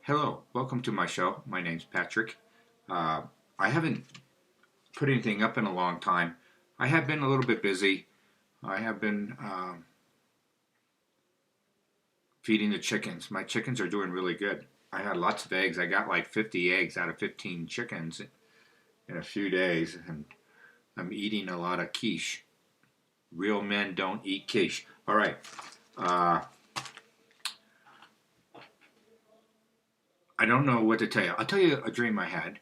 Hello, welcome to my show. My name's Patrick. I haven't put anything up in a long time. I have been a little bit busy. I have been feeding the chickens. My chickens are doing really good. I had lots of eggs. I got like 50 eggs out of 15 chickens in a few days, and I'm eating a lot of quiche. Real men don't eat quiche. All right. Uh, I don't know what to tell you. I'll tell you a dream I had,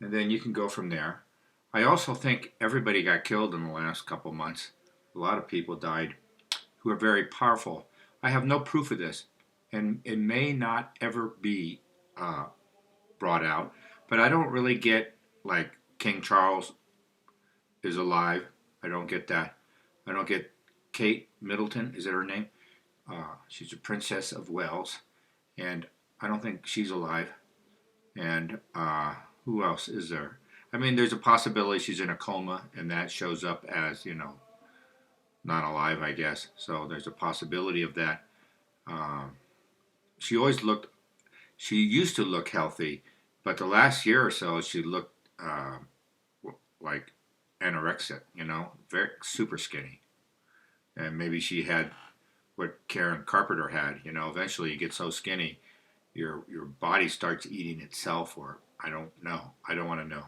and then you can go from there. I also think everybody got killed in the last couple months. A lot of people died who are very powerful. I have no proof of this, and it may not ever be uh, brought out. But I don't really get like King Charles is alive. I don't get that. I don't get Kate Middleton. Is that her name? She's a princess of Wales, and I don't think she's alive. And who else is there? I mean, there's a possibility she's in a coma, and that shows up as not alive, I guess. So there's a possibility of that. Um, she always looked. She used to look healthy, but the last year or so, she looked like anorexic. Very super skinny, and maybe she had what Karen Carpenter had. Eventually you get so skinny, your body starts eating itself, or I don't know. I don't want to know.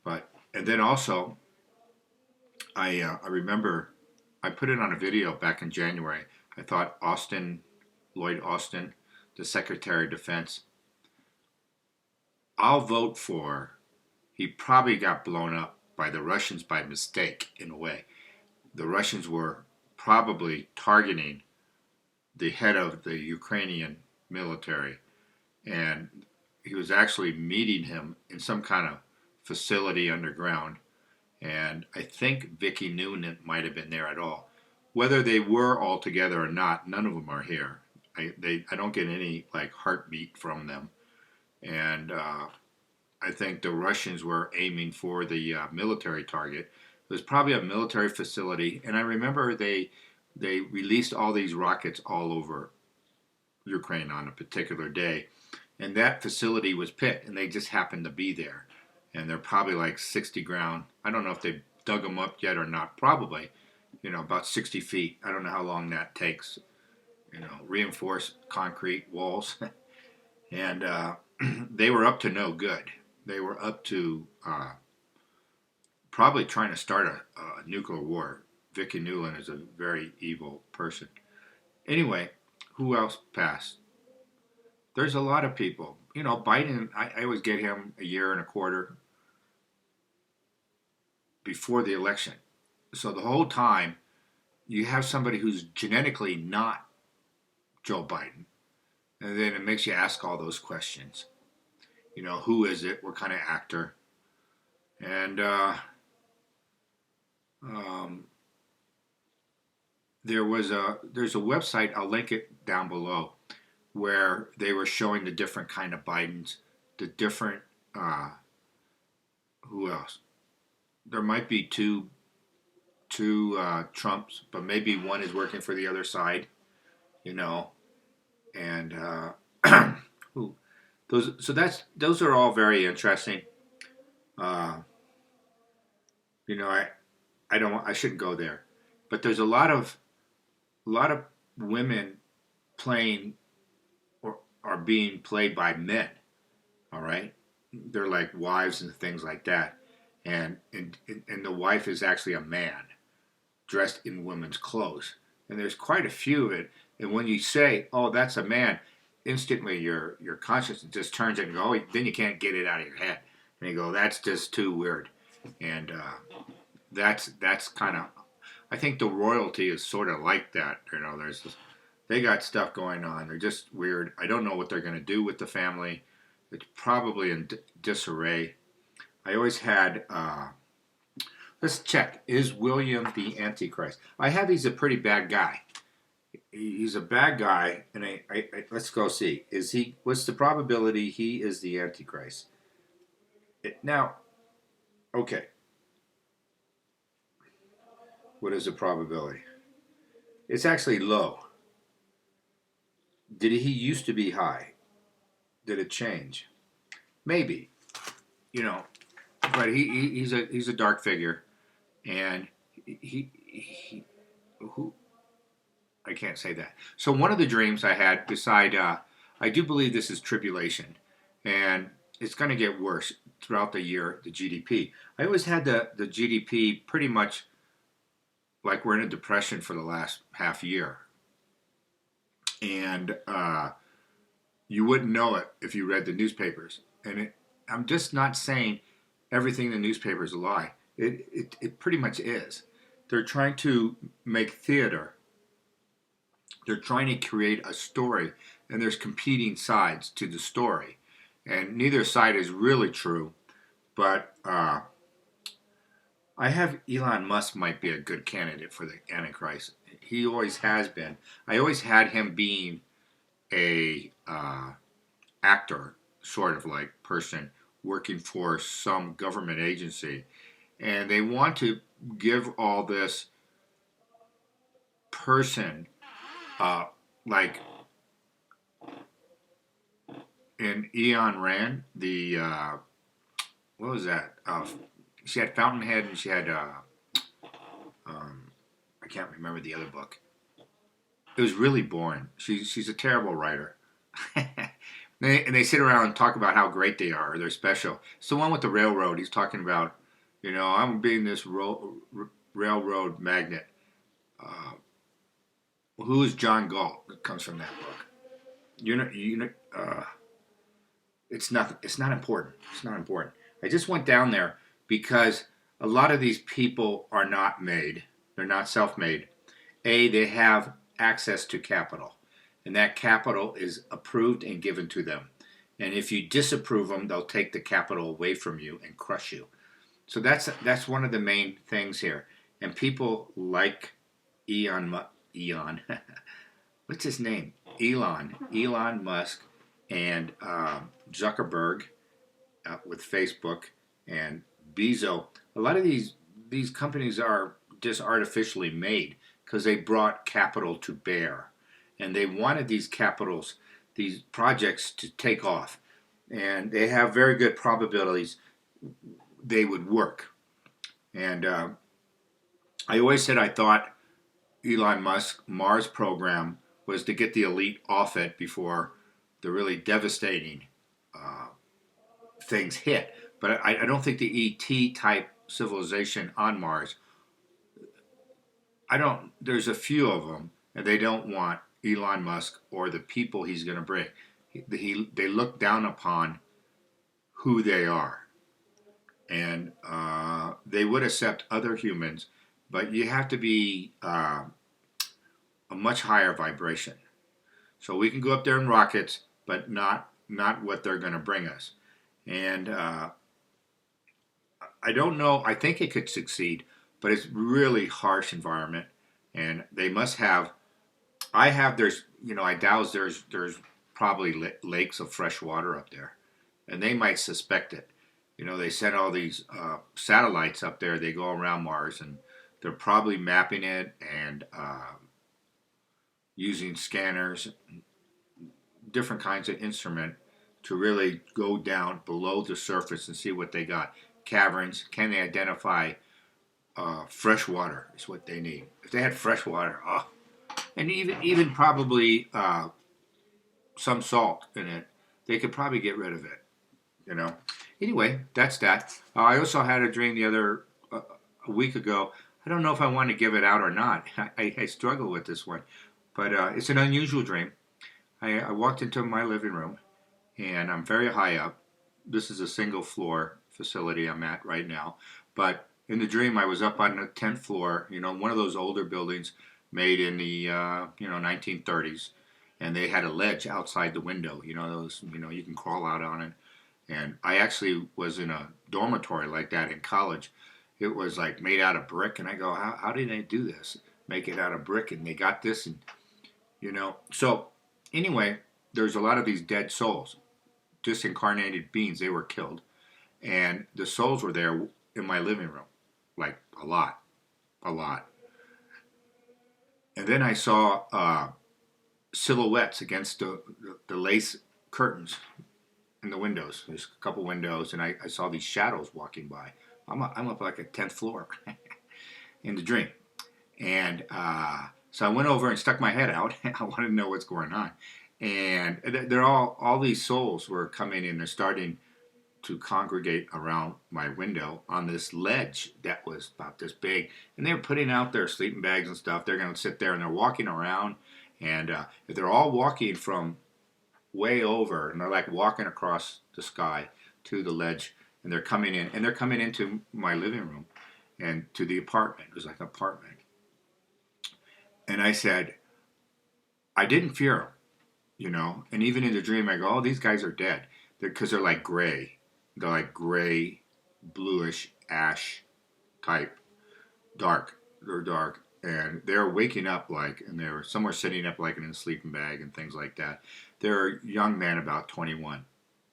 But and then also, I remember I put it on a video back in January. I thought Lloyd Austin, the Secretary of Defense, I'll vote for. He probably got blown up by the Russians by mistake in a way. The Russians were probably targeting the head of the Ukrainian military, and he was actually meeting him in some kind of facility underground. And I think Vicky Noonan might have been there at all. Whether they were all together or not, none of them are here. I don't get any like heartbeat from them, and I think the Russians were aiming for the military target. It was probably a military facility, and I remember they released all these rockets all over Ukraine on a particular day, and that facility was picked, and they just happened to be there, and they're probably like 60 ground. I don't know if they've dug them up yet or not. Probably, about 60 feet. I don't know how long that takes. Reinforced concrete walls, and they were up to no good. They were up to probably trying to start a nuclear war. Vicky Newland is a very evil person. Anyway, who else passed? There's a lot of people. Biden, I always get him a year and a quarter before the election. So the whole time, you have somebody who's genetically not Joe Biden. And then it makes you ask all those questions. Who is it? What kind of actor? And um, there's a website, I'll link it down below, where they were showing the different kind of Bidens, the different, who else? There might be two Trumps, but maybe one is working for the other side, and who those are all very interesting. Uh, I shouldn't go there, but there's a lot of women playing or are being played by men. All right, they're like wives and things like that, and the wife is actually a man dressed in women's clothes, and there's quite a few of it. And when you say, "Oh, that's a man," instantly your consciousness just turns it and go, oh, then you can't get it out of your head, and you go, "That's just too weird," and that's kind of. I think the royalty is sort of like that. They got stuff going on. They're just weird. I don't know what they're going to do with the family. It's probably in disarray. I always had. Let's check. Is William the Antichrist? I have he's a pretty bad guy. He's a bad guy, and let's go see. Is he? What's the probability he is the Antichrist? Now, okay. What is the probability? It's actually low. Did he used to be high? did it change? Maybe, you know, but he's a dark figure, and he who I can't say that. So one of the dreams I had, beside, I do believe this is tribulation, and it's going to get worse throughout the year. The GDP. I always had the GDP pretty much like we're in a depression for the last half year, and you wouldn't know it if you read the newspapers. And I'm just not saying everything in the newspaper is a lie. It pretty much is. They're trying to make theater. They're trying to create a story, and there's competing sides to the story, and neither side is really true. But I have Elon Musk might be a good candidate for the Antichrist. He always has been. I always had him being a actor, sort of like person working for some government agency, and they want to give all this person like in Ayn Rand, the what was that? She had Fountainhead, and she had I can't remember the other book. It was really boring. She's a terrible writer. And they sit around and talk about how great they are. They're special. It's the one with the railroad. He's talking about, I'm being this railroad magnate. Who is John Galt? It comes from that book. It's nothing. It's not important. It's not important. I just went down there because a lot of these people are not made. They're not self-made. They have access to capital, and that capital is approved and given to them. And if you disapprove them, they'll take the capital away from you and crush you. So that's one of the main things here. And people like Elon, what's his name? Elon Musk, and Zuckerberg with Facebook, and Bezos. A lot of these companies are just artificially made because they brought capital to bear, and they wanted these projects to take off, and they have very good probabilities they would work. And I always said I thought Elon Musk Mars program was to get the elite off it before the really devastating things hit. But I don't think the ET type civilization on Mars. There's a few of them, and they don't want Elon Musk or the people he's going to bring. They look down upon who they are, and they would accept other humans, but you have to be a much higher vibration. So we can go up there in rockets, but not what they're going to bring us. And I don't know. I think it could succeed, but it's really harsh environment, and they must have. I doubt there's probably lakes of fresh water up there, and they might suspect it. They send all these satellites up there. They go around Mars, and they're probably mapping it and using scanners, different kinds of instrument to really go down below the surface and see what they got. Caverns. Can they identify fresh water? Is what they need. If they had fresh water, and even probably some salt in it, they could probably get rid of it. Anyway, that's that. I also had a dream a week ago. I don't know if I want to give it out or not. I struggle with this one, but it's an unusual dream. I walked into my living room, and I'm very high up. This is a single floor facility I'm at right now, but in the dream I was up on the 10th floor. One of those older buildings made in the 1930s, and they had a ledge outside the window. Those you can crawl out on it. And I actually was in a dormitory like that in college. It was like made out of brick, and I go, how did they do this? Make it out of brick, and they got this, and So anyway, there's a lot of these dead souls, disincarnated beings. They were killed, and the souls were there in my living room, like a lot. And then I saw silhouettes against the lace curtains, in the windows. There's a couple windows, and I saw these shadows walking by. I'm up like a 10th floor in the dream. And so I went over and stuck my head out. I wanted to know what's going on. And they're all these souls were coming in. They're starting to congregate around my window on this ledge that was about this big. And they were putting out their sleeping bags and stuff. They're going to sit there and they're walking around. And they're all walking from way over. And they're like walking across the sky to the ledge. And they're coming in. And they're coming into my living room and to the apartment. It was like an apartment. And I said, I didn't fear them, you know. And even in the dream, I go, oh, these guys are dead. Because they're like gray. They're like gray, bluish, ash type, dark. They're dark. And they're waking up like, and they're somewhere sitting up like in a sleeping bag and things like that. They're young men about 21,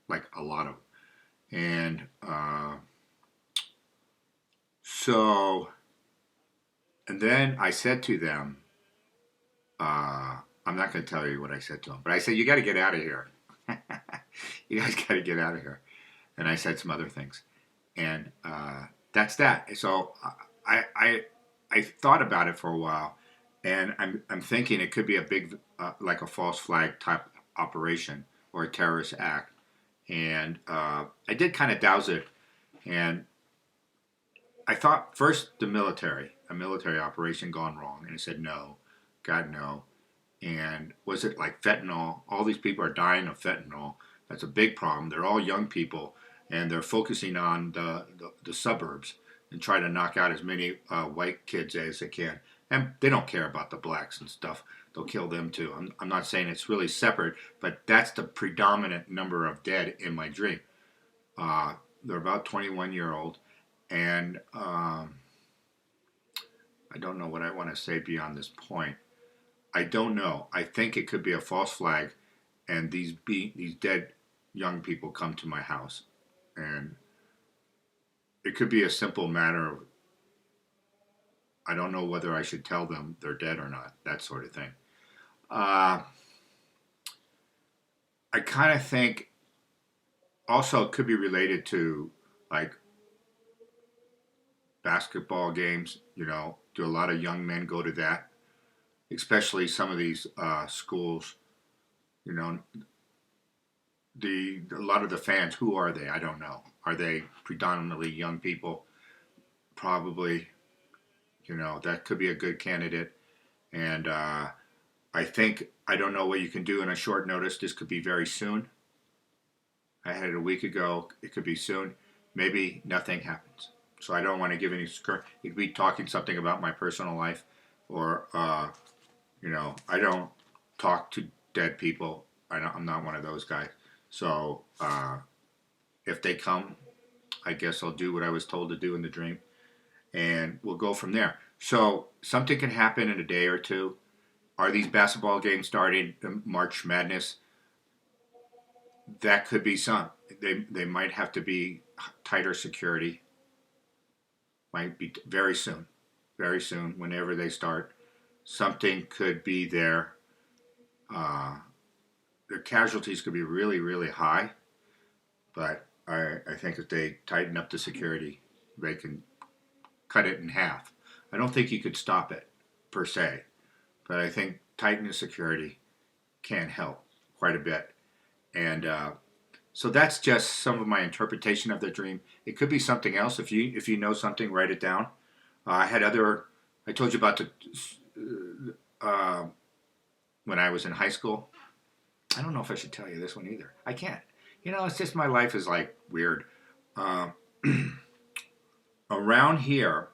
like a lot of them. And and then I said to them, I'm not going to tell you what I said to them, but I said, you got to get out of here. You guys got to get out of here. And I said some other things. And that's that. So I thought about it for a while, and I'm thinking it could be a big, like a false flag type operation or a terrorist act. And I did kind of douse it. And I thought first a military operation gone wrong. And I said, no, God, no. And was it like fentanyl? All these people are dying of fentanyl. That's a big problem. They're all young people, and they're focusing on the suburbs and trying to knock out as many white kids as they can. And they don't care about the blacks and stuff. They'll kill them too. I'm not saying it's really separate, but that's the predominant number of dead in my dream. They're about 21-year-old, and I don't know what I want to say beyond this point. I don't know. I think it could be a false flag, and these dead young people come to my house, and it could be a simple matter of I don't know whether I should tell them they're dead or not, that sort of thing. I kind of think also it could be related to like basketball games. You know, do a lot of young men go to that? Especially some of these schools, you know, a lot of the fans, who are they? I don't know. Are they predominantly young people? Probably, you know, that could be a good candidate. And I think, I don't know what you can do in a short notice. This could be very soon. I had it a week ago. It could be soon. Maybe nothing happens. So I don't want to give any, it could be talking something about my personal life or, you know, I don't talk to dead people. I'm not one of those guys. So if they come, I guess I'll do what I was told to do in the dream. And we'll go from there. So something can happen in a day or two. Are these basketball games starting, March Madness? That could be some. They might have to be tighter security. Might be very soon, whenever they start. Something could be there. The casualties could be really, really high, but I think if they tighten up the security, they can cut it in half. I don't think you could stop it, per se, but I think tightening the security can help quite a bit. And so that's just some of my interpretation of the dream. It could be something else. If you know something, write it down. I told you about when I was in high school. I don't know if I should tell you this one either. I can't. You know, it's just my life is like weird. Around here,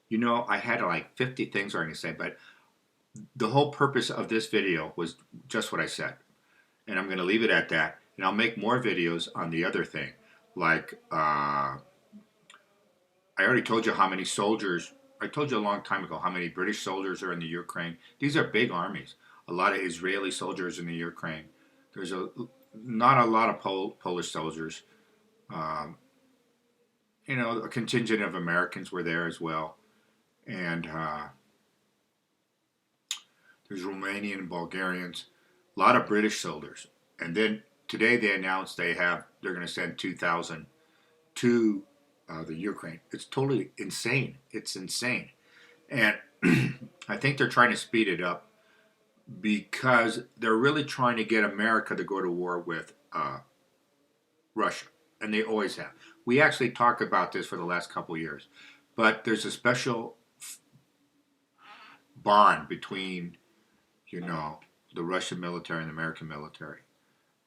you know, I had like 50 things I was going to say, but the whole purpose of this video was just what I said. And I'm going to leave it at that. And I'll make more videos on the other thing. Like, I already told you how many soldiers, I told you a long time ago how many British soldiers are in the Ukraine. These are big armies. A lot of Israeli soldiers in the Ukraine. There's not a lot of Polish soldiers. You know, a contingent of Americans were there as well. And there's Romanian and Bulgarians. A lot of British soldiers. And then today they announced they're going to send 2,000 to the Ukraine. It's totally insane. It's insane. And I think they're trying to speed it up because they're really trying to get America to go to war with Russia, and they always have. We actually talked about this for the last couple of years, but there's a special bond between, you know, the Russian military and the American military,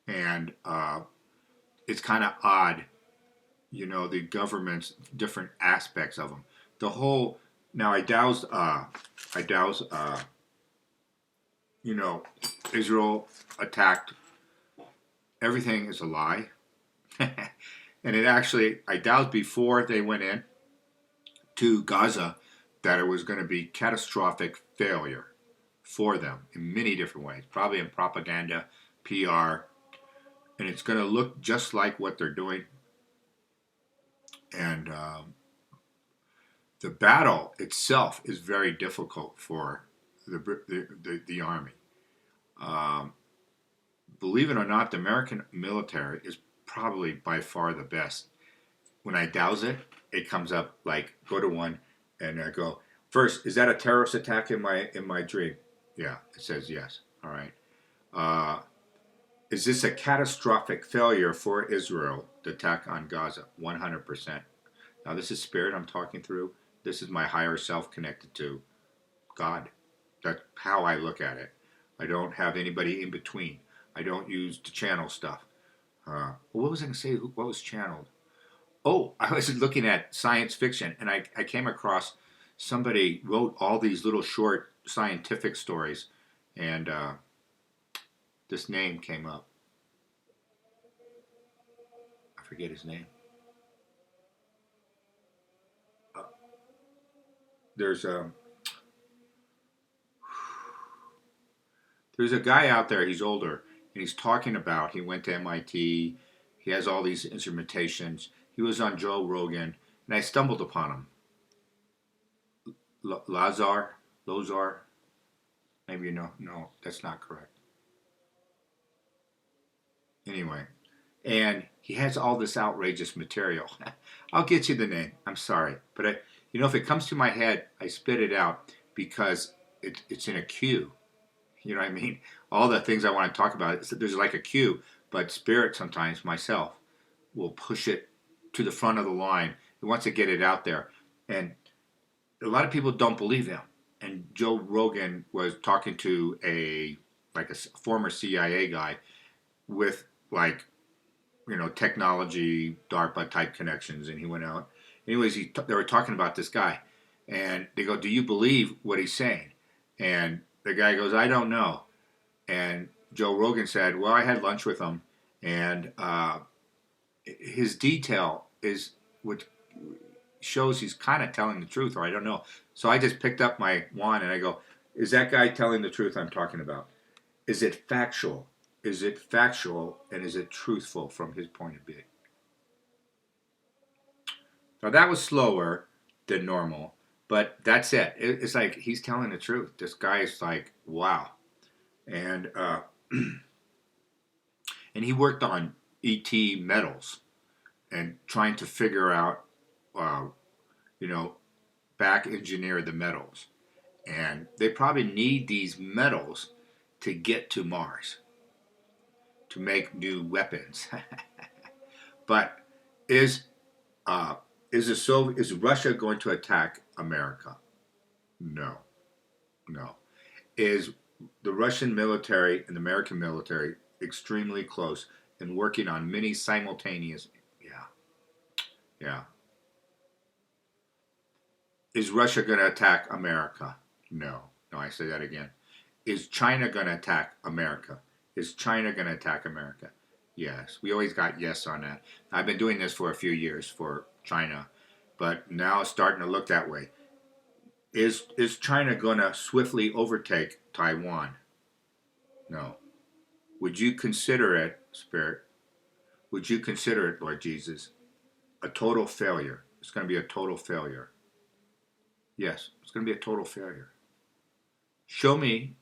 and it's kind of odd, you know, the government's different aspects of them. The whole now, you know, Israel attacked. Everything is a lie. And it actually, I doubt before they went in to Gaza that it was going to be catastrophic failure for them in many different ways, probably in propaganda, PR, and it's going to look just like what they're doing. And the battle itself is very difficult for the army. Um, Believe it or not, the American military is probably by far the best. When I douse it, it comes up like go to one, and I go first. Is that a terrorist attack in my dream? Yeah, it says yes. All right. Uh, is this a catastrophic failure for Israel? The attack on Gaza, 100%. Now this is spirit I'm talking through. This is my higher self connected to God. That's how I look at it. I don't have anybody in between. I don't use the channel stuff. What was I going to say? What was channeled? Oh, I was looking at science fiction, and I came across somebody wrote all these little short scientific stories, and this name came up. I forget his name. Uh, there's there's a guy out there. He's older, and he's talking about he went to MIT. He has all these instrumentations. He was on Joe Rogan, and I stumbled upon him. Lozar. Maybe you know. No, that's not correct. Anyway, and he has all this outrageous material. I'll get you the name. I'm sorry, but if it comes to my head, I spit it out because it's in a queue. You know what I mean? All the things I want to talk about, there's like a queue, but spirit sometimes myself will push it to the front of the line. It wants to get it out there, and a lot of people don't believe him. And Joe Rogan was talking to a former CIA guy with like technology, DARPA type connections, and he went out. Anyways, they were talking about this guy, and they go, "Do you believe what he's saying?" And the guy goes, "I don't know." And Joe Rogan said, "Well, I had lunch with him, and his detail is what shows he's kind of telling the truth, or I don't know." So I just picked up my wand and I go, "Is that guy telling the truth I'm talking about? Is it factual? Is it factual, and is it truthful from his point of view?" Now that was slower than normal, but that's it. It's like he's telling the truth. This guy is like, wow, and and he worked on ET metals and trying to figure out, uh, you know, back engineer the metals, and they probably need these metals to get to Mars to make new weapons. But is uh, is Russia going to attack America? No, no. Is the Russian military and the American military extremely close and working on many simultaneous? Yeah, yeah. Is Russia going to attack America? No, no. I say that again. Is China going to attack America? Is China going to attack America? Yes. We always got yes on that. I've been doing this for a few years for China, but now it's starting to look that way. Is China going to swiftly overtake Taiwan? No. Would you consider it, Spirit? Would you consider it, Lord Jesus, a total failure? It's going to be a total failure. Yes, it's going to be a total failure. Show me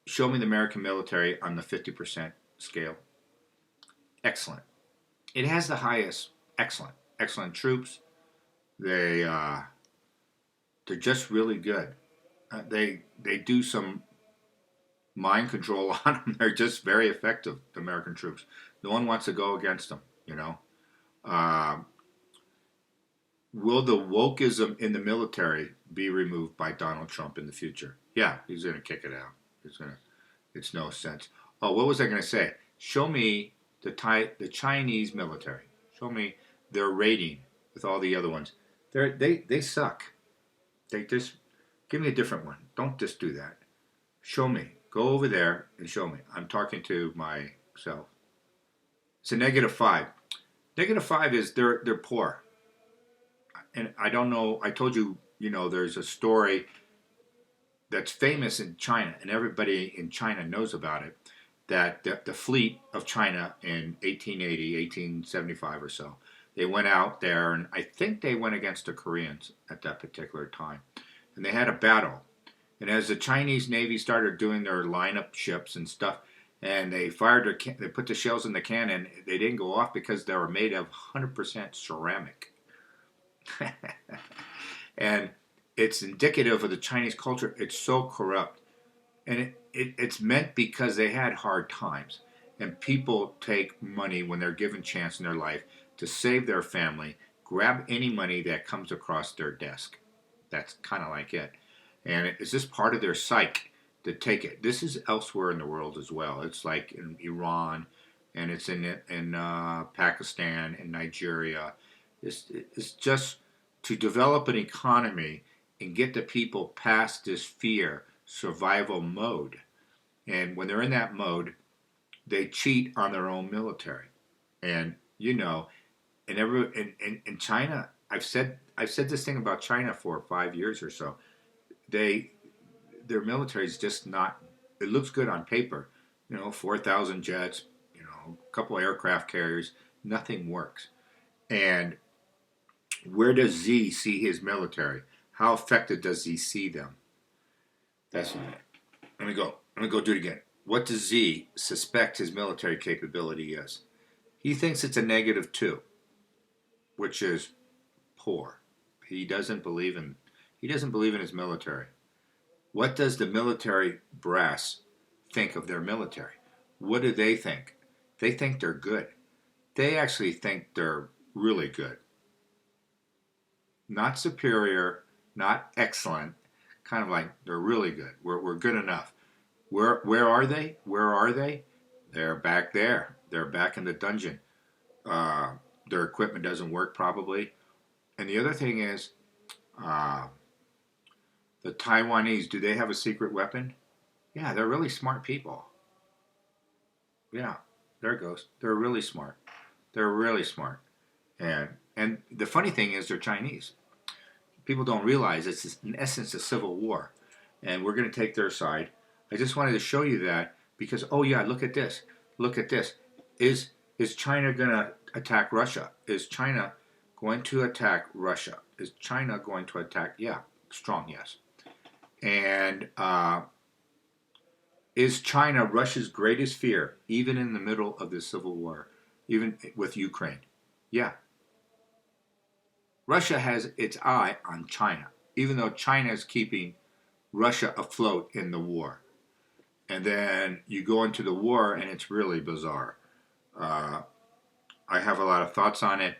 the American military on the 50%. scale. Excellent. It has the highest. Excellent. Excellent troops. They they're just really good. They do some mind control on them. They're just very effective. The American troops. No one wants to go against them. You know. Uh, will the wokeism in the military be removed by Donald Trump in the future? Yeah, he's going to kick it out. He's going to. It's no sense. Oh, what was I going to say? Show me the Chinese military. Show me their rating with all the other ones. They suck. They just give me a different one. Don't just do that. Show me. Go over there and show me. I'm talking to myself. It's a -5. -5 is they're poor. And I don't know. I told you, there's a story that's famous in China, and everybody in China knows about it. That the fleet of China in 1880, 1875 or so, they went out there, and I think they went against the Koreans at that particular time, and they had a battle. And as the Chinese Navy started doing their lineup ships and stuff, and they they put the shells in the cannon, they didn't go off because they were made of 100% ceramic. And it's indicative of the Chinese culture. It's so corrupt. And it's meant because they had hard times. And people take money when they're given chance in their life to save their family, grab any money that comes across their desk. That's kind of like it. And it's just part of their psyche to take it. This is elsewhere in the world as well. It's like in Iran, and it's in Pakistan and Nigeria. It's just to develop an economy and get the people past this fear survival mode. And when they're in that mode, they cheat on their own military. And in China, I've said this thing about China for 5 years or so. Their military is just not. It looks good on paper, 4,000 jets, a couple aircraft carriers. Nothing works. And where does Z see his military? How effective does he see them? Let me go do it again. What does Z suspect his military capability is? He thinks it's a -2, which is poor. He doesn't believe in his military. What does the military brass think of their military? What do they think? They think they're good. They actually think they're really good. Not superior, not excellent, kind of like they're really good. We're good enough. Where are they? Where are they? They're back there. They're back in the dungeon. Their equipment doesn't work probably. And the other thing is, the Taiwanese, do they have a secret weapon? Yeah, they're really smart people. Yeah, there it goes. They're really smart. They're really smart. And the funny thing is they're Chinese. People don't realize it's in essence a civil war. And we're going to take their side. I just wanted to show you that because, oh yeah, look at this. Look at this. Is China going to attack Russia? Is China going to attack Russia? Is China going to attack? Yeah, strong yes. And is China Russia's greatest fear, even in the middle of this civil war, even with Ukraine? Yeah. Russia has its eye on China, even though China is keeping Russia afloat in the war. And then you go into the war, and it's really bizarre. I have a lot of thoughts on it.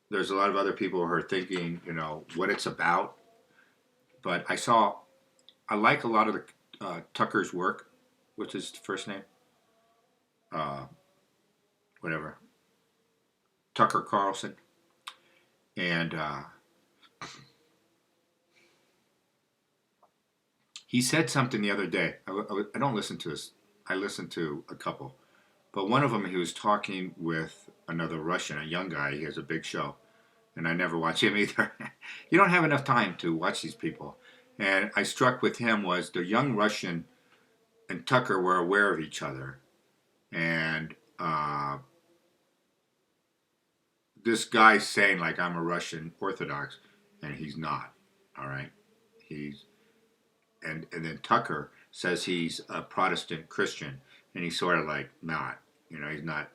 There's a lot of other people who are thinking, what it's about. But I like a lot of the Tucker's work. What's his first name? Whatever. Tucker Carlson. And he said something the other day. I don't listen to this. I listen to a couple. But one of them, he was talking with another Russian, a young guy. He has a big show. And I never watch him either. You don't have enough time to watch these people. And I struck with him was the young Russian and Tucker were aware of each other. And this guy's saying like I'm a Russian Orthodox, and he's not. All right, and then Tucker says he's a Protestant Christian, and he's sort of like not. He's not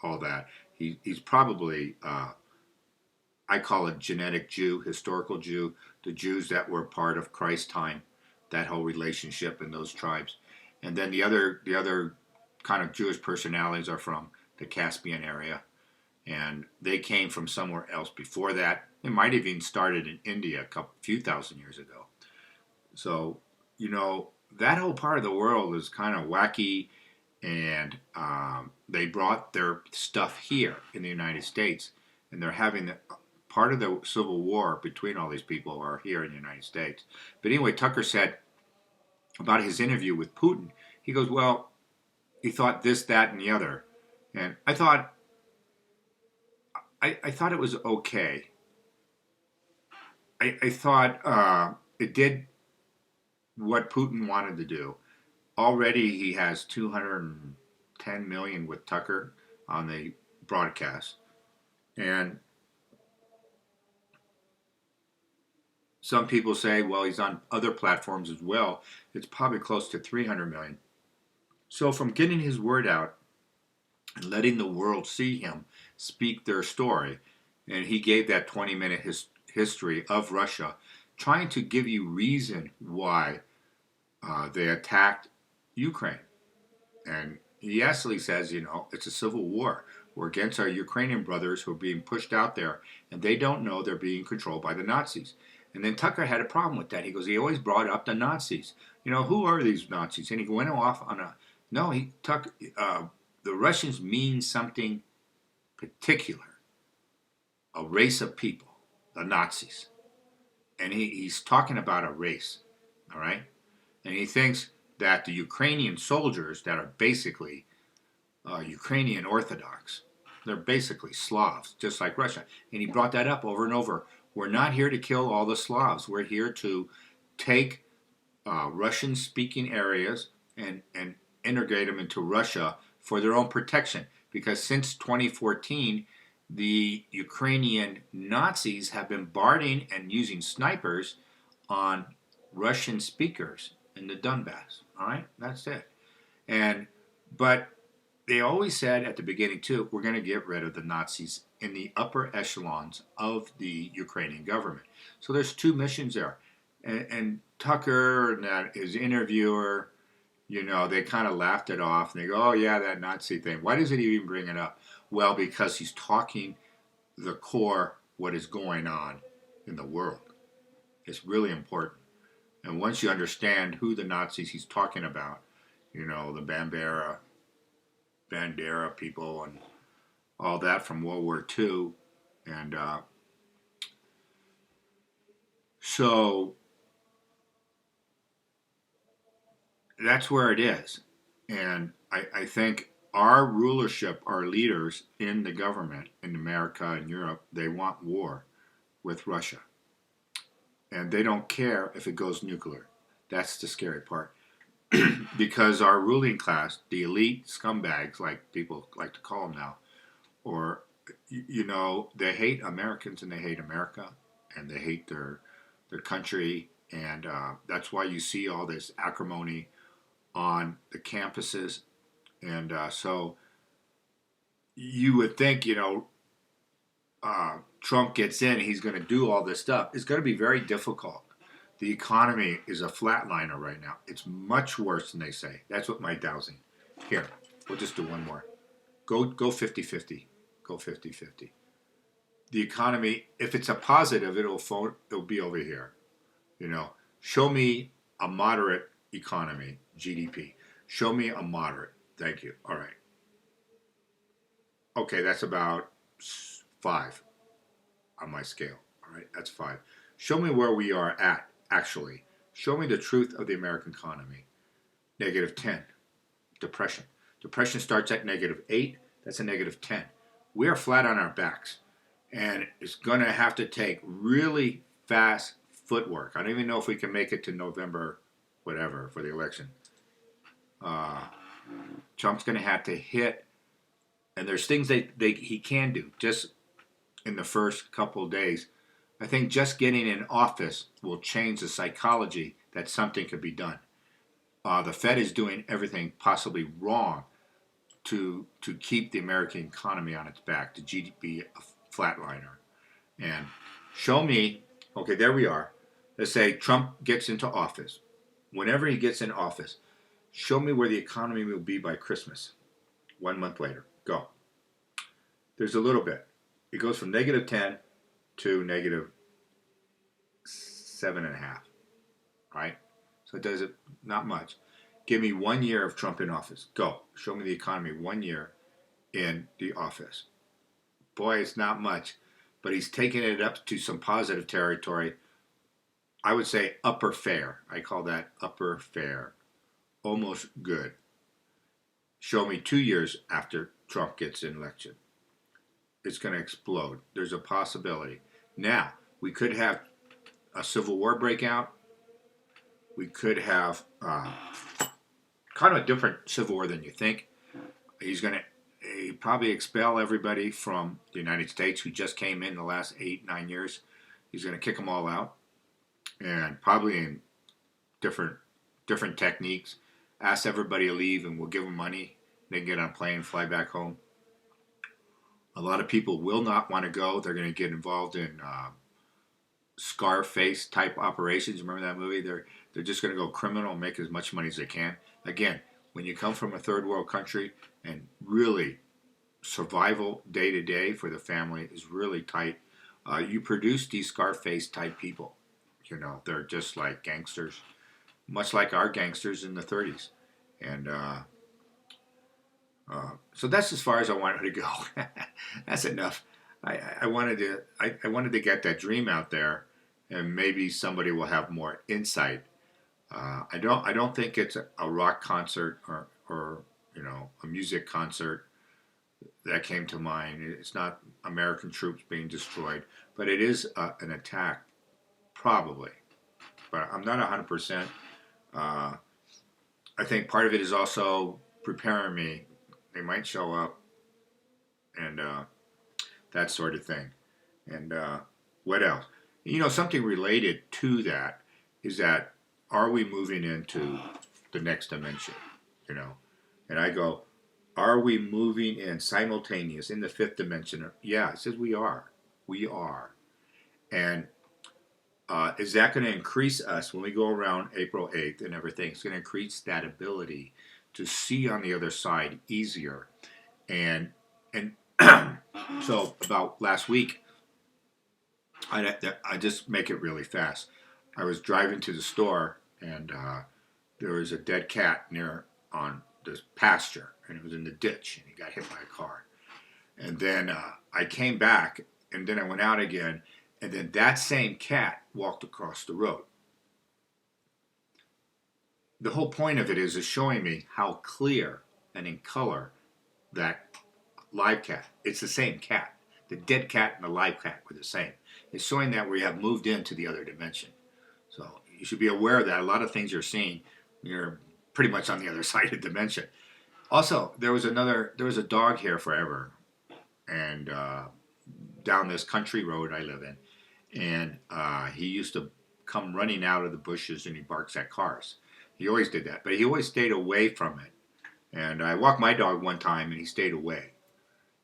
all that. He's probably I call it genetic Jew, historical Jew, the Jews that were part of Christ's time, that whole relationship in those tribes, and then the other kind of Jewish personalities are from the Caspian area, and they came from somewhere else before that. It might have even started in India few thousand years ago. So, that whole part of the world is kind of wacky, and they brought their stuff here in the United States, and they're having part of the Civil War between all these people are here in the United States. But anyway, Tucker said about his interview with Putin, he goes, well, he thought this, that, and the other. And I thought it was okay. I thought it did what Putin wanted to do. Already he has 210 million with Tucker on the broadcast. And some people say, well, he's on other platforms as well. It's probably close to 300 million. So from getting his word out and letting the world see him speak their story, and he gave that 20-minute history of Russia, trying to give you reason why they attacked Ukraine. And he actually says, it's a civil war. We're against our Ukrainian brothers who are being pushed out there, and they don't know they're being controlled by the Nazis. And then Tucker had a problem with that. He goes, he always brought up the Nazis. Who are these Nazis? And he went off on the Russians mean something particular, a race of people, the Nazis. And he's talking about a race, all right? And he thinks that the Ukrainian soldiers that are basically Ukrainian Orthodox, they're basically Slavs, just like Russia. And he brought that up over and over. We're not here to kill all the Slavs. We're here to take Russian-speaking areas and integrate them into Russia for their own protection. Because since 2014, the Ukrainian Nazis have been bombarding and using snipers on Russian speakers in the Donbass. All right, that's it. But they always said at the beginning too, we're going to get rid of the Nazis in the upper echelons of the Ukrainian government. So there's two missions there, and Tucker and his interviewer, they kind of laughed it off, and they go, oh yeah, that Nazi thing. Why does it even bring it up? Well, because he's talking the core, what is going on in the world. It's really important. And once you understand who the Nazis he's talking about, the Bandera people and all that from World War II, and so that's where it is. And I think our rulership, our leaders in the government in America and Europe, they want war with Russia. And they don't care if it goes nuclear. That's the scary part. Because our ruling class, the elite scumbags, like people like to call them now, or, they hate Americans and they hate America and they hate their country. And that's why you see all this acrimony on the campuses. And so you would think, Trump gets in, he's going to do all this stuff. It's going to be very difficult. The economy is a flatliner right now. It's much worse than they say. That's what my dousing. Here, we'll just do one more. Go 50-50. Go 50-50. The economy, if it's a positive, it'll be over here. Show me a moderate economy, GDP. Show me a moderate. Thank you. All right. Okay, that's about 5 on my scale. All right, that's 5. Show me where we are at, actually. Show me the truth of the American economy. -10. Depression. Depression starts at -8. That's a -10. We are flat on our backs. And it's going to have to take really fast footwork. I don't even know if we can make it to November, whatever, for the election. Trump's going to have to hit, and there's things he can do just in the first couple of days. I think just getting in office will change the psychology that something could be done. The Fed is doing everything possibly wrong to keep the American economy on its back, the GDP a flatliner. And show me, okay, there we are. Let's say Trump gets into office. Whenever he gets in office, show me where the economy will be by Christmas. 1 month later, go. There's a little bit. It goes from -10 to -7.5, right? So it does it not much. Give me 1 year of Trump in office. Go. Show me the economy 1 year in the office. Boy, it's not much, but he's taking it up to some positive territory. I would say upper fair. I call that upper fair. Almost good. Show me 2 years after Trump gets in election. It's going to explode. There's a possibility. Now, we could have a civil war breakout. We could have kind of a different civil war than you think. He's going to probably expel everybody from the United States who just came in the last 8-9 years. He's going to kick them all out, and probably in different techniques. Ask everybody to leave, and we'll give them money. They can get on a plane and fly back home. A lot of people will not want to go. They're going to get involved in Scarface type operations. Remember that movie? They're just going to go criminal and make as much money as they can. Again, when you come from a third world country and really survival day to day for the family is really tight, you produce these Scarface type people. You know, they're just like gangsters, much like our gangsters in the 30s. And so that's as far as I wanted to go. That's enough. I wanted to get that dream out there, and maybe somebody will have more insight. I don't think it's a rock concert or a music concert that came to mind. It's not American troops being destroyed, but it is an attack, probably. But I'm not 100%. I think part of it is also preparing me. They might show up, and that sort of thing. And what else? Something related to that is that, are we moving into the next dimension? And I go, are we moving in simultaneous in the fifth dimension? Yeah, it says we are. We are. And is that going to increase us when we go around April 8th and everything? It's going to increase that ability to see on the other side easier. And so about last week, I just make it really fast. I was driving to the store, and there was a dead cat near on this pasture, and it was in the ditch, and he got hit by a car. And then I came back, and then I went out again, and then that same cat walked across the road. The whole point of it is showing me how clear and in color that live cat. It's the same cat. The dead cat and the live cat were the same. It's showing that we have moved into the other dimension. So you should be aware of that. A lot of things you're seeing, you're pretty much on the other side of the dimension. Also, there was a dog here forever, and down this country road I live in, and he used to come running out of the bushes, and he barks at cars. He always did that, but he always stayed away from it. And I walked my dog one time, and he stayed away.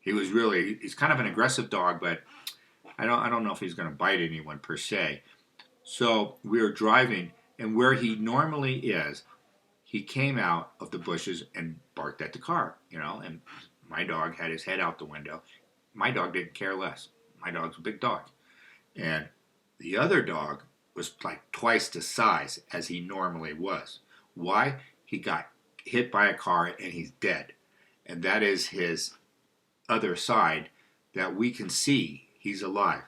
He's kind of an aggressive dog, but I don't know if he's going to bite anyone per se. So we were driving, and where he normally is, he came out of the bushes and barked at the car, and my dog had his head out the window. My dog didn't care less. My dog's a big dog. And the other dog was like twice the size as he normally was. Why? He got hit by a car and he's dead. And that is his other side that we can see he's alive.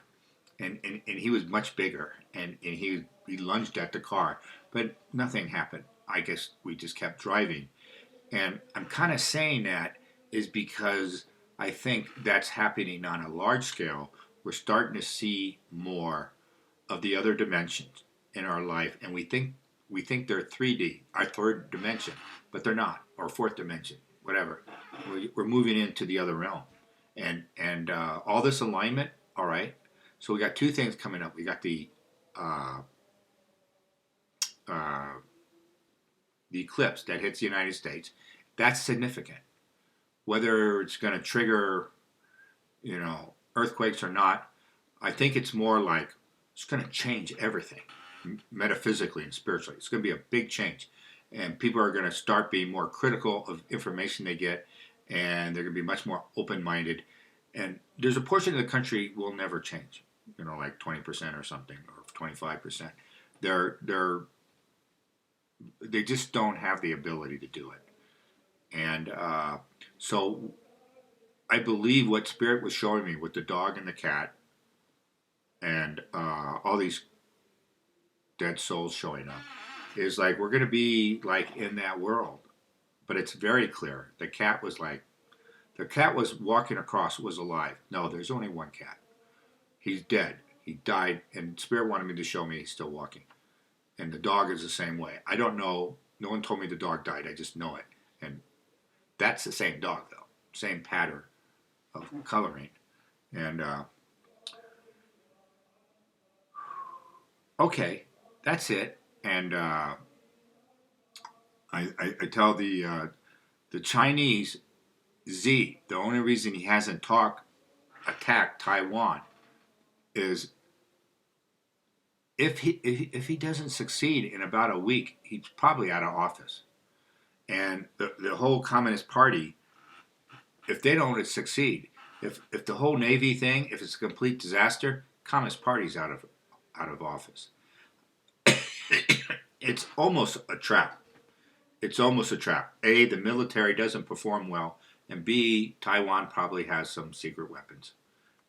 And he was much bigger, and he lunged at the car, but nothing happened. I guess we just kept driving. And I'm kind of saying that is because I think that's happening on a large scale. We're starting to see more of the other dimensions in our life, and we think they're 3D, our third dimension, but they're not, or fourth dimension, whatever. We're moving into the other realm, and all this alignment. All right, so we got two things coming up. We got the the eclipse that hits the United States, that's significant. Whether it's going to trigger, earthquakes or not, I think it's more like it's going to change everything metaphysically and spiritually. It's going to be a big change. And people are going to start being more critical of information they get, and they're going to be much more open minded. And there's a portion of the country will never change, like 20% or something, or 25%. They're they just don't have the ability to do it. And so I believe what Spirit was showing me with the dog and the cat and all these dead souls showing up is like we're going to be like in that world. But it's very clear. The cat was walking across, was alive. No, there's only one cat. He's dead. He died, and Spirit wanted me to show me he's still walking. And the dog is the same way. I don't know. No one told me the dog died. I just know it. And that's the same dog, though. Same pattern of coloring. And, okay, that's it. And I tell the Chinese Z, the only reason he hasn't attacked Taiwan is if he doesn't succeed in about a week, he's probably out of office. And the whole Communist Party, if they don't succeed, if the whole Navy thing, if it's a complete disaster, Communist Party's out of office. It's almost a trap. It's almost a trap. A, the military doesn't perform well, and B, Taiwan probably has some secret weapons.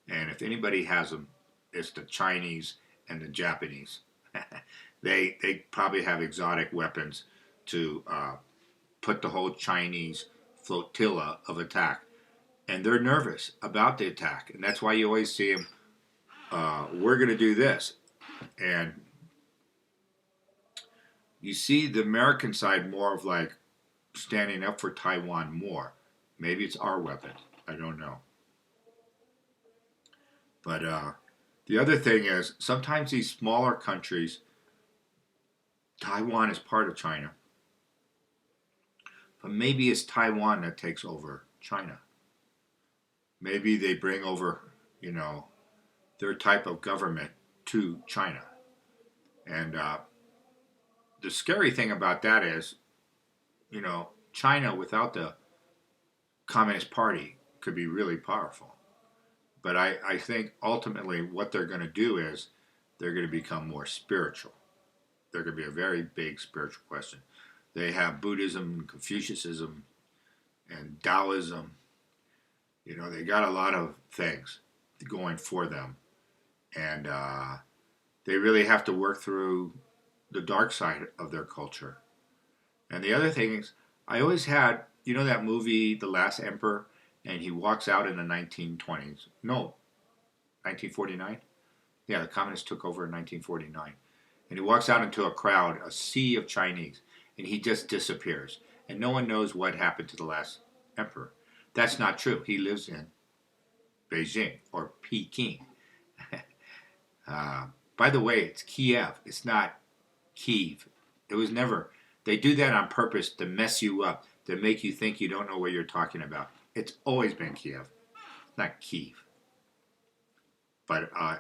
And if anybody has them, it's the Chinese and the Japanese. They probably have exotic weapons to put the whole Chinese flotilla of attack. And they're nervous about the attack. And that's why you always see them, we're going to do this. And you see the American side more of like standing up for Taiwan more. Maybe it's our weapon. I don't know. But the other thing is, sometimes these smaller countries, Taiwan is part of China, but maybe it's Taiwan that takes over China. Maybe they bring over, their type of government to China. And the scary thing about that is, China without the Communist Party could be really powerful. But I think ultimately what they're going to do is they're going to become more spiritual. They're going to be a very big spiritual question. They have Buddhism and Confucianism and Taoism. They got a lot of things going for them. And they really have to work through the dark side of their culture. And the other thing is, I always had, that movie, The Last Emperor, and he walks out in the 1920s. No, 1949? Yeah, the communists took over in 1949. And he walks out into a crowd, a sea of Chinese, and he just disappears. And no one knows what happened to the last emperor. That's not true. He lives in Beijing or Peking. By the way, it's Kiev. It's not Kiev. It was never. They do that on purpose to mess you up, to make you think you don't know what you're talking about. It's always been Kiev, not Kiev. But, I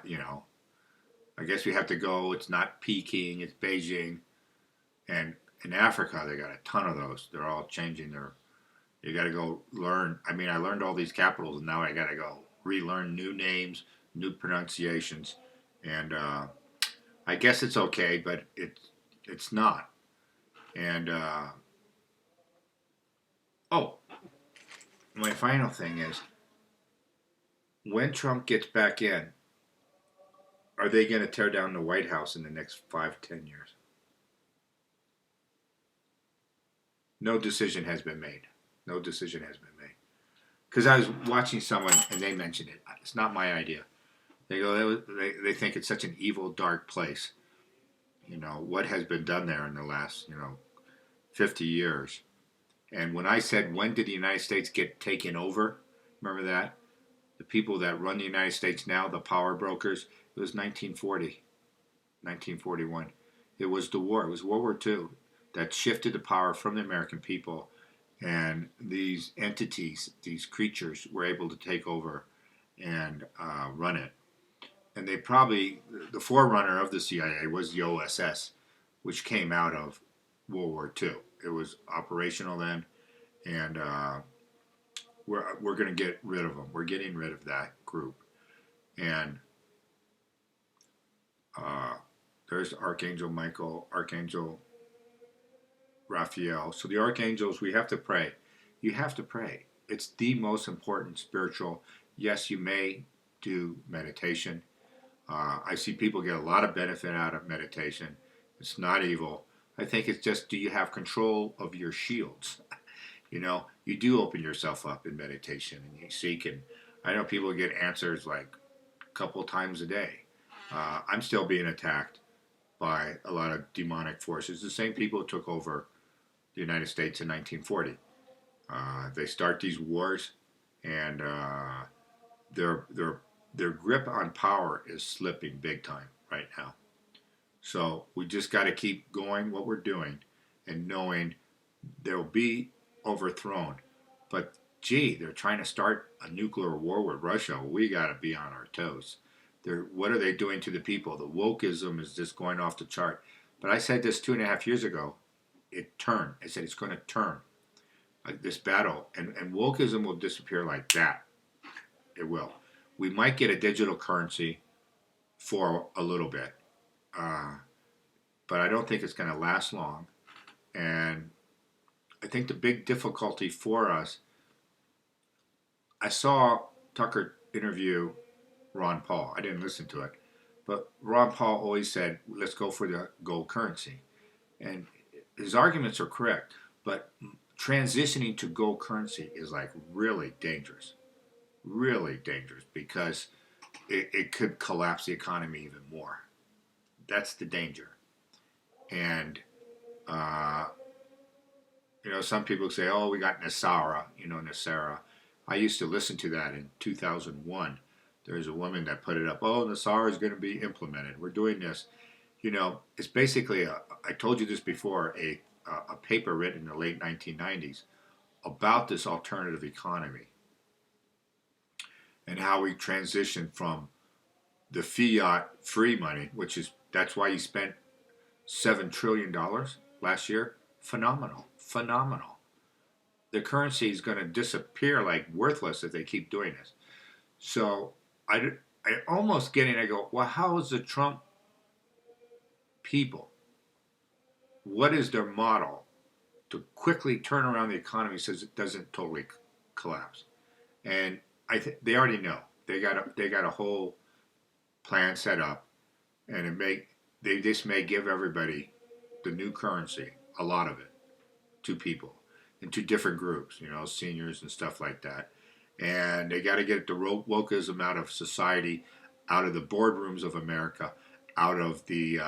guess we have to go. It's not Peking, it's Beijing. And in Africa, they got a ton of those. They're all changing you got to go learn. I learned all these capitals, and now I got to go relearn new names, new pronunciations. And I guess it's okay, but it's not. And, my final thing is, when Trump gets back in, are they going to tear down the White House in the next 5-10 years? No decision has been made. No decision has been made. Because I was watching someone, and they mentioned it. It's not my idea. They go, they think it's such an evil, dark place. What has been done there in the last, 50 years. And when I said, when did the United States get taken over? Remember that? The people that run the United States now, the power brokers, it was 1940, 1941. It was the war. It was World War II. that shifted the power from the American people, and these entities, these creatures, were able to take over and run it. And they probably, the forerunner of the CIA was the OSS, which came out of World War II. It was operational then, and we're going to get rid of them. We're getting rid of that group. And uh, there's Archangel Michael, Archangel Raphael. So the archangels, we have to pray. You have to pray. It's the most important spiritual. Yes, you may do meditation. I see people get a lot of benefit out of meditation. It's not evil. I think it's just, do you have control of your shields? You know, you do open yourself up in meditation and you seek, and I know people get answers like a couple times a day. I'm still being attacked by a lot of demonic forces. The same people who took over the United States in 1940. They start these wars, and their grip on power is slipping big time right now. So we just got to keep going what we're doing, and knowing they'll be overthrown. But gee, they're trying to start a nuclear war with Russia. We got to be on our toes. What are they doing to the people? The wokeism is just going off the chart. But I said this 2.5 years ago. It turned. I said it's going to turn. Like this battle, and wokeism will disappear like that. It will. We might get a digital currency for a little bit, but I don't think it's going to last long. And I think the big difficulty for us, I saw Tucker interview Ron Paul. I didn't listen to it, but Ron Paul always said, let's go for the gold currency. And his arguments are correct, but transitioning to gold currency is like really dangerous because it could collapse the economy even more. That's the danger. And some people say, oh, we got Nasara, Nasara. I used to listen to that in 2001. There's a woman that put it up, oh, Nasara is going to be implemented. We're doing this. It's basically, I told you this before, a paper written in the late 1990s about this alternative economy and how we transition from the fiat free money, that's why you spent $7 trillion last year. Phenomenal. The currency is going to disappear like worthless if they keep doing this. So I almost get it. I go, well, how is the Trump people? What is their model to quickly turn around the economy so it doesn't totally collapse? And they already know. They got a whole plan set up, and they just may give everybody the new currency, a lot of it, to people and to different groups, seniors and stuff like that. And they got to get the wokeism out of society, out of the boardrooms of America, out of the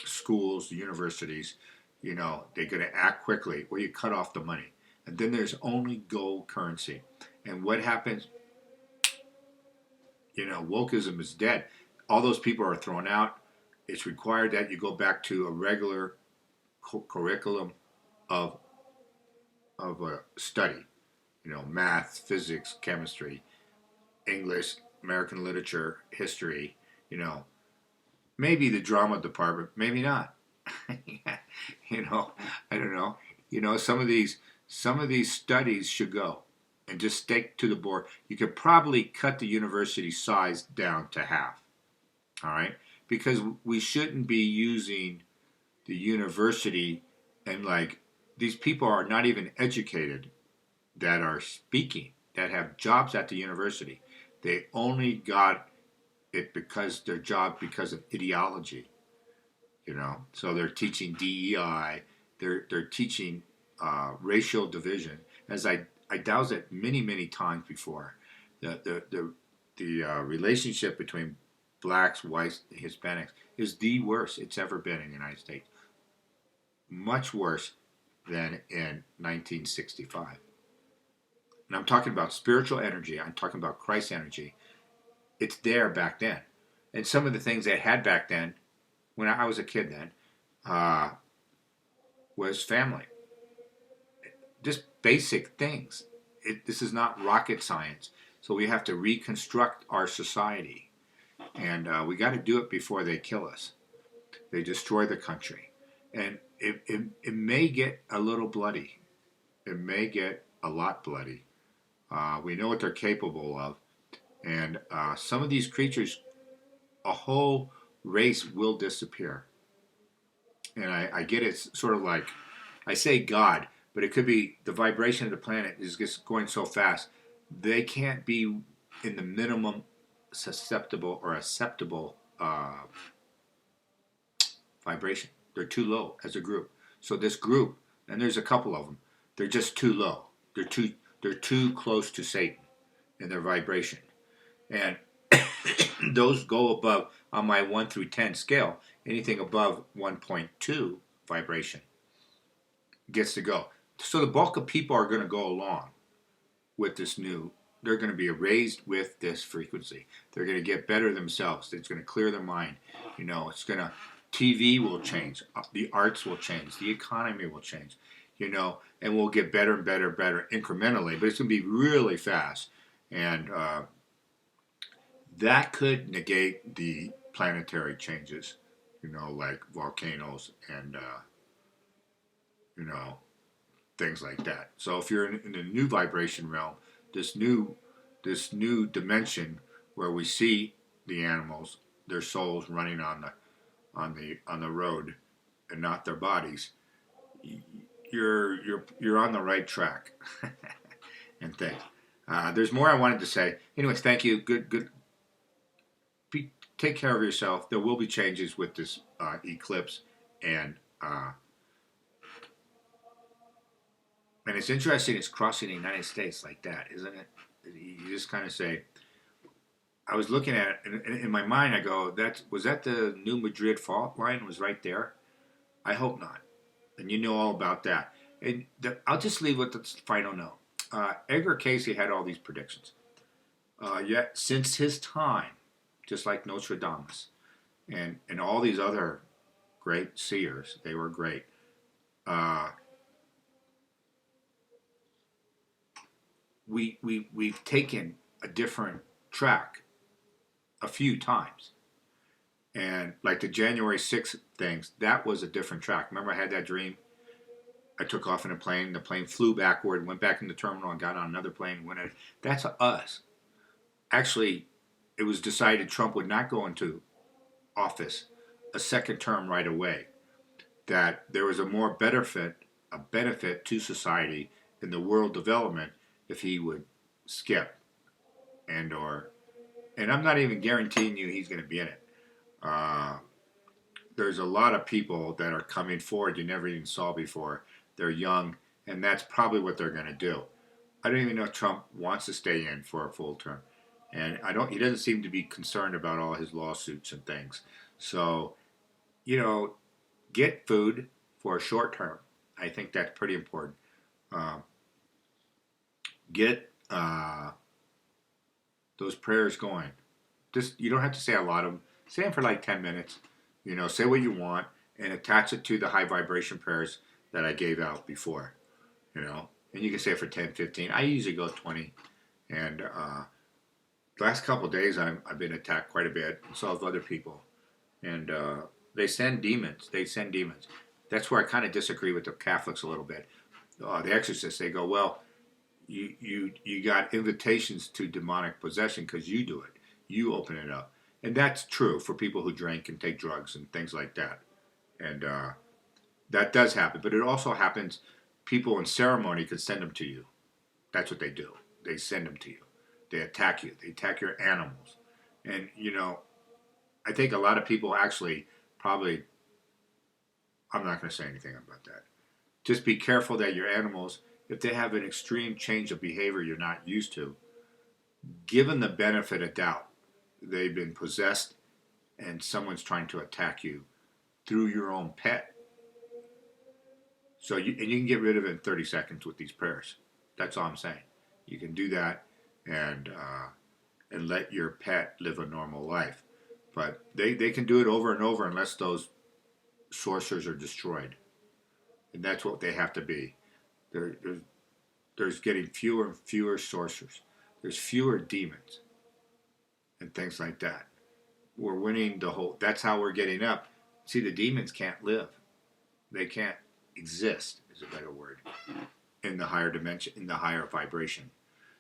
schools, the universities. They're going to act quickly, or you cut off the money. And then there's only gold currency. And what happens? Wokeism is dead. All those people are thrown out. It's required that you go back to a regular curriculum of a study. Math, physics, chemistry, English, American literature, history. Maybe the drama department, maybe not. I don't know. Some of these studies should go and just stick to the board. You could probably cut the university size down to half. All right? Because we shouldn't be using the university, and these people are not even educated that are speaking, that have jobs at the university. They only got it because because of ideology. So they're teaching DEI, they're teaching racial division, as I doused it many times before. The relationship between blacks, whites, Hispanics is the worst it's ever been in the United States. Much worse than in 1965. And I'm talking about spiritual energy. I'm talking about Christ energy. It's there back then. And some of the things they had back then, when I was a kid then, was family. Just basic things. This is not rocket science. So we have to reconstruct our society. And we got to do it before they kill us. They destroy the country. And it may get a little bloody. It may get a lot bloody. We know what they're capable of. And some of these creatures, a whole race will disappear. And I get it's sort of like, I say God, but it could be the vibration of the planet is just going so fast. They can't be in the minimum susceptible or acceptable vibration. They're too low as a group. So this group, and there's a couple of them, they're just too low. They're too close to Satan in their vibration. And those go above, on my 1 through 10 scale, anything above 1.2 vibration gets to go. So the bulk of people are going to go along with this new, they're going to be raised with this frequency. They're going to get better themselves. It's going to clear their mind. You know, it's going to, TV will change. The arts will change. The economy will change. You know, and we'll get better and better and better incrementally. But it's going to be really fast. And that could negate the planetary changes, you know, like volcanoes and, you know, things like that. So if you're in a new vibration realm, this new dimension where we see the animals, their souls running on the road, and not their bodies, you're on the right track, and things. There's more I wanted to say. Anyways, thank you. Good. Take care of yourself. There will be changes with this eclipse, and it's interesting. It's crossing the United States like that, isn't it? You just kind of say. I was looking at it, and in my mind, I go, was that the New Madrid fault line? Was right there. I hope not. And you know all about that. And I'll just leave with the final note. Edgar Cayce had all these predictions. Yet since his time, just like Nostradamus and all these other great seers, they were great. We've taken a different track a few times. And like the January 6th things, that was a different track. Remember I had that dream? I took off in a plane. The plane flew backward, went back in the terminal, and got on another plane. That's us. Actually, it was decided Trump would not go into office a second term right away. That there was a benefit to society in the world development if he would skip and I'm not even guaranteeing you he's going to be in it. There's a lot of people that are coming forward you never even saw before. They're young, and that's probably what they're going to do. I don't even know if Trump wants to stay in for a full term. And he doesn't seem to be concerned about all his lawsuits and things. So, you know, get food for a short term. I think that's pretty important. Get those prayers going. Just, you don't have to say a lot of them. Say them for like 10 minutes. You know, say what you want and attach it to the high vibration prayers that I gave out before. You know, and you can say it for 10, 15. I usually go 20. And the last couple of days I've been attacked quite a bit. And so have other people. And they send demons. That's where I kind of disagree with the Catholics a little bit. The exorcists, they go, well, you got invitations to demonic possession because you do it. You open it up. And that's true for people who drink and take drugs and things like that. And that does happen. But it also happens, people in ceremony could send them to you. That's what they do. They send them to you. They attack you. They attack your animals. And, you know, I think a lot of people actually probably, I'm not going to say anything about that. Just be careful that your animals, if they have an extreme change of behavior you're not used to, given the benefit of doubt, they've been possessed and someone's trying to attack you through your own pet. So you can get rid of it in 30 seconds with these prayers. That's all I'm saying. You can do that and let your pet live a normal life. But they can do it over and over unless those sorcerers are destroyed. and that's what they have to be. There's getting fewer and fewer sorcerers. There's fewer demons and things like that. We're winning the whole. That's how we're getting up. See, the demons can't live. They can't exist. Is a better word in the higher dimension, in the higher vibration.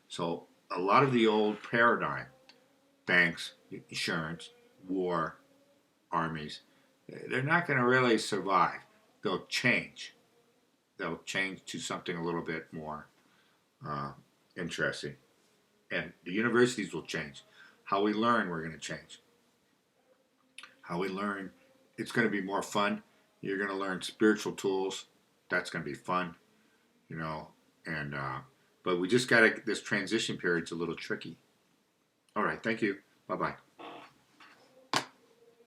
So a lot of the old paradigm, banks, insurance, war, armies, they're not going to really survive. They'll change. They'll change to something a little bit more uh, interesting. And the universities will change. How we learn, we're going to change. How we learn, it's going to be more fun. You're going to learn spiritual tools. That's going to be fun, you know. And but we just got to. This transition period's a little tricky. All right, thank you. Bye bye.